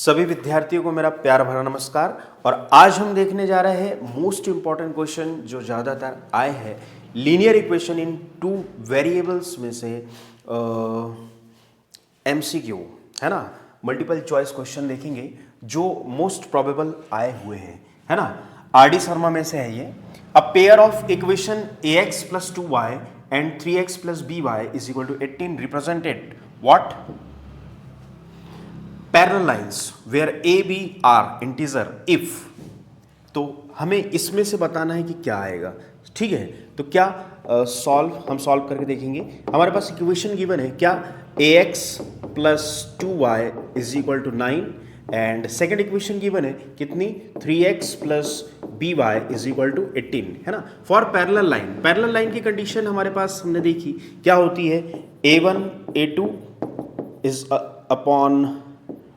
सभी विद्यार्थियों को मेरा प्यार भरा नमस्कार। और आज हम देखने जा रहे हैं मोस्ट इंपॉर्टेंट क्वेश्चन जो ज़्यादातर आए हैं linear equation in two variables में से MCQ है ना, मल्टीपल चॉइस क्वेश्चन देखेंगे जो मोस्ट प्रोबेबल आए हुए हैं, है ना। RD शर्मा में से है ये। A pair of equation AX plus 2y and 3x plus by is equal to 18 represented what? Parallel lines where A, B are integer if। तो हमें इसमें से बताना है कि क्या आएगा, ठीक है। तो क्या हम सॉल्व करके देखेंगे। हमारे पास इक्वेशन गिवन है क्या, AX plus 2y is equal to 9 and second equation given है कितनी, 3x plus by is equal to 18, है ना। फॉर पैरेलल लाइन की कंडीशन हमारे पास हमने देखी क्या होती है, A1 A2 is upon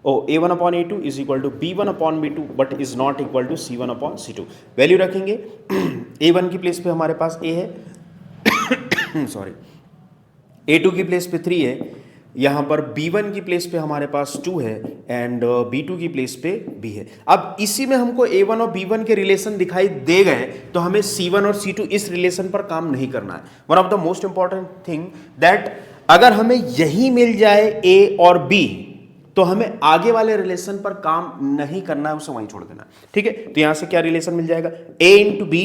A1 upon A2 is equal to B1 upon B2 but is not equal to C1 upon C2। Value रखेंगे A1 की प्लेस पे हमारे पास A है सॉरी, A2 की प्लेस पे 3 है, यहाँ पर B1 की प्लेस पे हमारे पास 2 है एंड B2 की प्लेस पे B है। अब इसी में हमको A1 और B1 के रिलेशन दिखाई दे गए तो हमें C1 और C2 इस रिलेशन पर काम नहीं करना है। One of the most important thing that अगर हमें यही मिल जाए A और B तो हमें आगे वाले रिलेशन पर काम नहीं करना है, उसे वहीं छोड़ देना, ठीक है। तो यहां से क्या रिलेशन मिल जाएगा, A इंटू बी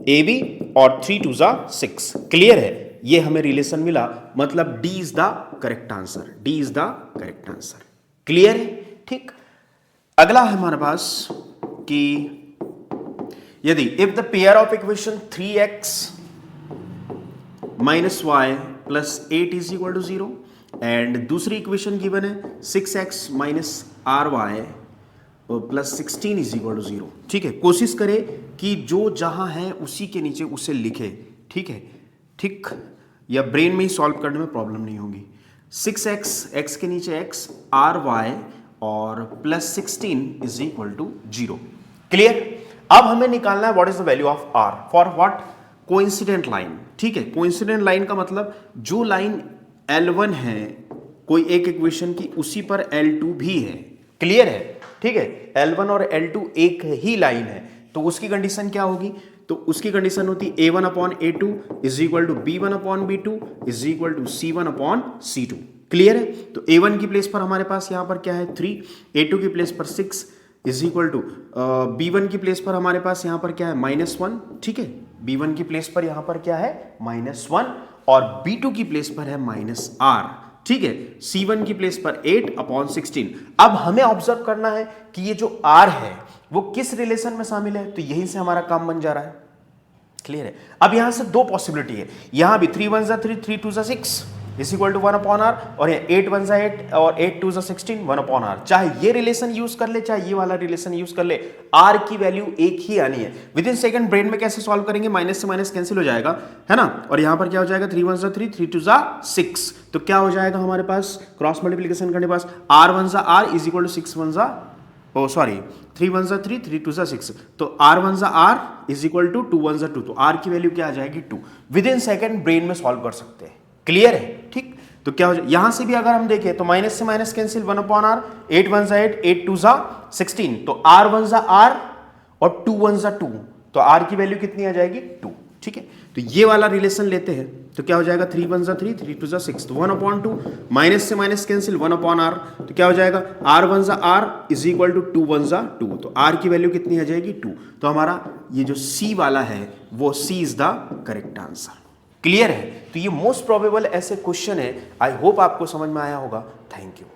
AB और 3 2 6। क्लियर है, ये हमें रिलेशन मिला, मतलब D is the correct answer, D is the correct answer. Clear है, ठीक। अगला है हमारे पास कि यदि if the pair of equation 3x minus y plus 8 is equal to 0 and दूसरी इक्वेशन गिवन है 6x minus r y plus 16 is equal to 0, ठीक है। कोशिश करें कि जो जहां है उसी के नीचे उसे लिखे, ठीक है, ठीक, या ब्रेन में ही सॉल्व करने में प्रॉब्लम नहीं होगी। 6x, x के नीचे x, आर वाई और plus 16 is equal to 0। Clear. अब हमें निकालना है what is the value of r for what, coincident line, ठीक है। कोइंसिडेंट लाइन का मतलब जो लाइन L1 है कोई एक इक्वेशन की, उसी पर L2 भी है। क्लियर है, ठीक है। L1 और L2 एक ही लाइन है तो उसकी कंडीशन क्या होगी, तो उसकी कंडीशन होती A1 upon A2 is equal to B1 upon B2 is equal to C1 upon C2। Clear है। तो A1 की प्लेस पर हमारे पास यहां पर क्या है 3, A2 की प्लेस पर 6 इज इक्वल टू B1 की प्लेस पर हमारे पास यहां पर क्या है -1, ठीक है। B1 की प्लेस पर यहां पर क्या है -1 और B2 की प्लेस पर है -r, ठीक है। C1 की प्लेस पर 8 अपॉन 16। अब हमें ऑब्जर्व करना है कि ये जो r है वो किस रिलेशन में शामिल है, तो यहीं से हमारा काम बन जा रहा है। क्लियर है। अब यहां से दो पॉसिबिलिटी है, यहां भी 3 1 3 3 2 6 is equal to 1 upon r और 8 1 8 और 8 2 16 1 अपॉन r। चाहे ये रिलेशन यूज कर ले चाहे ये वाला रिलेशन यूज कर ले, r की वैल्यू एक ही आनी है। विद इन सेकंड ब्रेन में कैसे सॉल्व करेंगे, माइनस से माइनस कैंसिल हो जाएगा, है ना। और यहां पर क्या हो जाएगा 3 1 3 3 2 6, तो क्या हो जाएगा हमारे पास क्रॉस मल्टीप्लीकेशन करने पास r 1 r is equal to 6 1 sorry 3 1 3 3 2 6, तो r 1 r is equal to 2 1 2, तो r की वैल्यू क्या आ जाएगी 2। विद इन सेकंड ब्रेन में सॉल्व कर सकते हैं। क्लियर है, ठीक। तो क्या हो जाए, यहां से भी अगर हम देखें तो माइनस से माइनस कैंसिल 1 अपॉन r, 8 1 8 8 2 16, तो r 1 r और 2 1 2, तो r की वैल्यू कितनी आ जाएगी 2, ठीक है। तो ये वाला रिलेशन लेते हैं तो क्या हो जाएगा 3 1 3 3 2 6, तो 1 अपॉन 2, माइनस से माइनस कैंसिल 1 अपॉन r, तो क्या हो जाएगा r 1 r is equal to 2 1 2, तो r की वैल्यू कितनी आ जाएगी 2। तो हमारा ये जो C वाला है वो C is the correct answer. Clear है। तो ये मोस्ट प्रोबेबल ऐसे क्वेश्चन है। आई होप आपको समझ में आया होगा। Thank you.